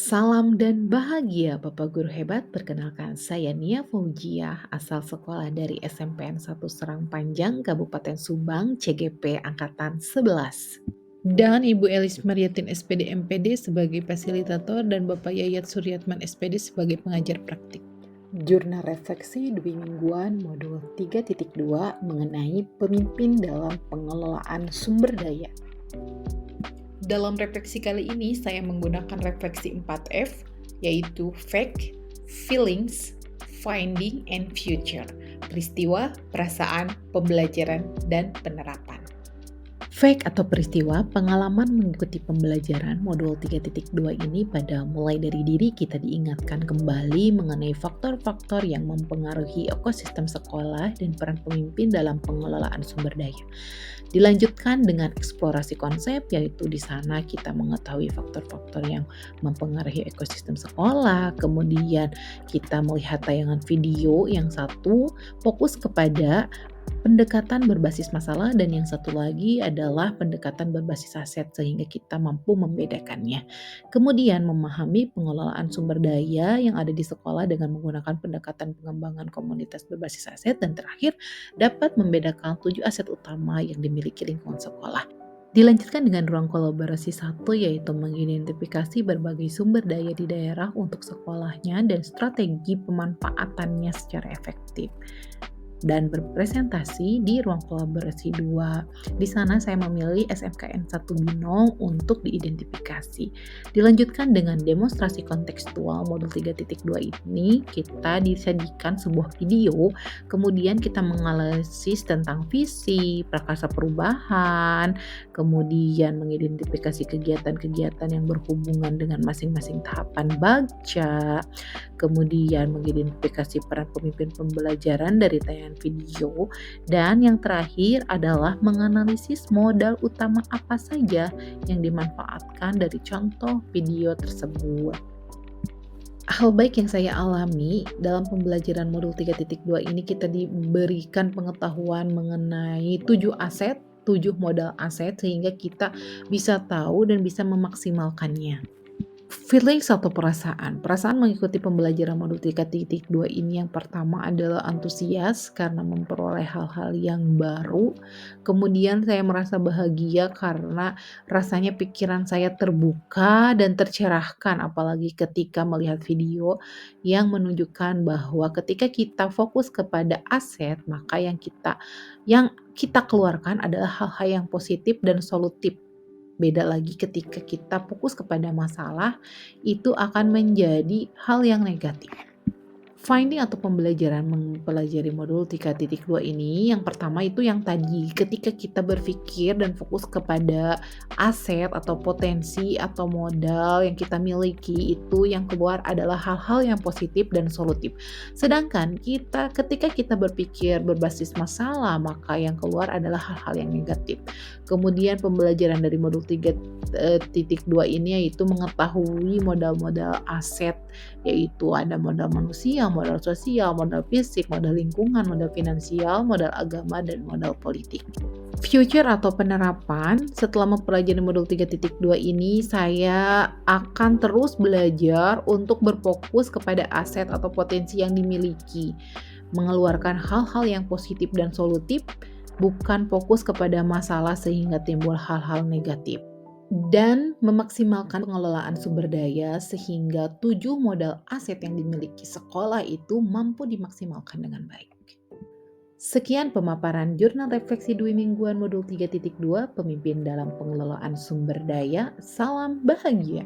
Salam dan bahagia Bapak Guru Hebat, perkenalkan saya Nia Faujiah, asal sekolah dari SMPN 1 Serang Panjang, Kabupaten Subang, CGP Angkatan 11. Dan Ibu Elis Mariatin SPD MPD sebagai fasilitator dan Bapak Yayat Suryatman SPD sebagai pengajar praktik. Jurnal refleksi Dwi Mingguan modul 3.2 mengenai pemimpin dalam pengelolaan sumber daya. Dalam refleksi kali ini saya menggunakan refleksi 4F, yaitu Fact, Feelings, Finding, and Future. Peristiwa, perasaan, pembelajaran, dan penerapan. Fact atau peristiwa, pengalaman mengikuti pembelajaran modul 3.2 ini pada mulai dari diri kita diingatkan kembali mengenai faktor-faktor yang mempengaruhi ekosistem sekolah dan peran pemimpin dalam pengelolaan sumber daya. Dilanjutkan dengan eksplorasi konsep, yaitu di sana kita mengetahui faktor-faktor yang mempengaruhi ekosistem sekolah, kemudian kita melihat tayangan video yang satu fokus kepada pendekatan berbasis masalah dan yang satu lagi adalah pendekatan berbasis aset sehingga kita mampu membedakannya. Kemudian memahami pengelolaan sumber daya yang ada di sekolah dengan menggunakan pendekatan pengembangan komunitas berbasis aset dan terakhir dapat membedakan 7 aset utama yang dimiliki lingkungan sekolah. Dilanjutkan dengan ruang kolaborasi satu yaitu mengidentifikasi berbagai sumber daya di daerah untuk sekolahnya dan strategi pemanfaatannya secara efektif dan berpresentasi di ruang kolaborasi 2. Di sana saya memilih SMKN 1 Binong untuk diidentifikasi. Dilanjutkan dengan demonstrasi kontekstual modul 3.2 ini, kita disajikan sebuah video, kemudian kita menganalisis tentang visi, prakarsa perubahan, kemudian mengidentifikasi kegiatan-kegiatan yang berhubungan dengan masing-masing tahapan baca, kemudian mengidentifikasi peran pemimpin pembelajaran dari tayangan video, dan yang terakhir adalah menganalisis modal utama apa saja yang dimanfaatkan dari contoh video tersebut. Hal baik yang saya alami dalam pembelajaran modul 3.2 ini kita diberikan pengetahuan mengenai 7 aset, 7 modal aset sehingga kita bisa tahu dan bisa memaksimalkannya. Feelings atau perasaan. Perasaan mengikuti pembelajaran modul 3.2 ini yang pertama adalah antusias karena memperoleh hal-hal yang baru. Kemudian saya merasa bahagia karena rasanya pikiran saya terbuka dan tercerahkan apalagi ketika melihat video yang menunjukkan bahwa ketika kita fokus kepada aset, maka yang kita keluarkan adalah hal-hal yang positif dan solutif. Beda lagi ketika kita fokus kepada masalah, itu akan menjadi hal yang negatif. Finding atau pembelajaran mempelajari modul 3.2 ini, yang pertama itu yang tadi, ketika kita berpikir dan fokus kepada aset atau potensi atau modal yang kita miliki, itu yang keluar adalah hal-hal yang positif dan solutif. Sedangkan ketika kita berpikir berbasis masalah, maka yang keluar adalah hal-hal yang negatif. Kemudian pembelajaran dari modul 3.2 ini yaitu mengetahui modal-modal aset, yaitu ada modal manusia, modal sosial, modal fisik, modal lingkungan, modal finansial, modal agama, dan modal politik. Future atau penerapan, setelah mempelajari modul 3.2 ini, saya akan terus belajar untuk berfokus kepada aset atau potensi yang dimiliki, mengeluarkan hal-hal yang positif dan solutif, bukan fokus kepada masalah sehingga timbul hal-hal negatif. Dan memaksimalkan pengelolaan sumber daya sehingga 7 modal aset yang dimiliki sekolah itu mampu dimaksimalkan dengan baik. Sekian pemaparan jurnal refleksi Dwi Mingguan modul 3.2 pemimpin dalam pengelolaan sumber daya. Salam bahagia.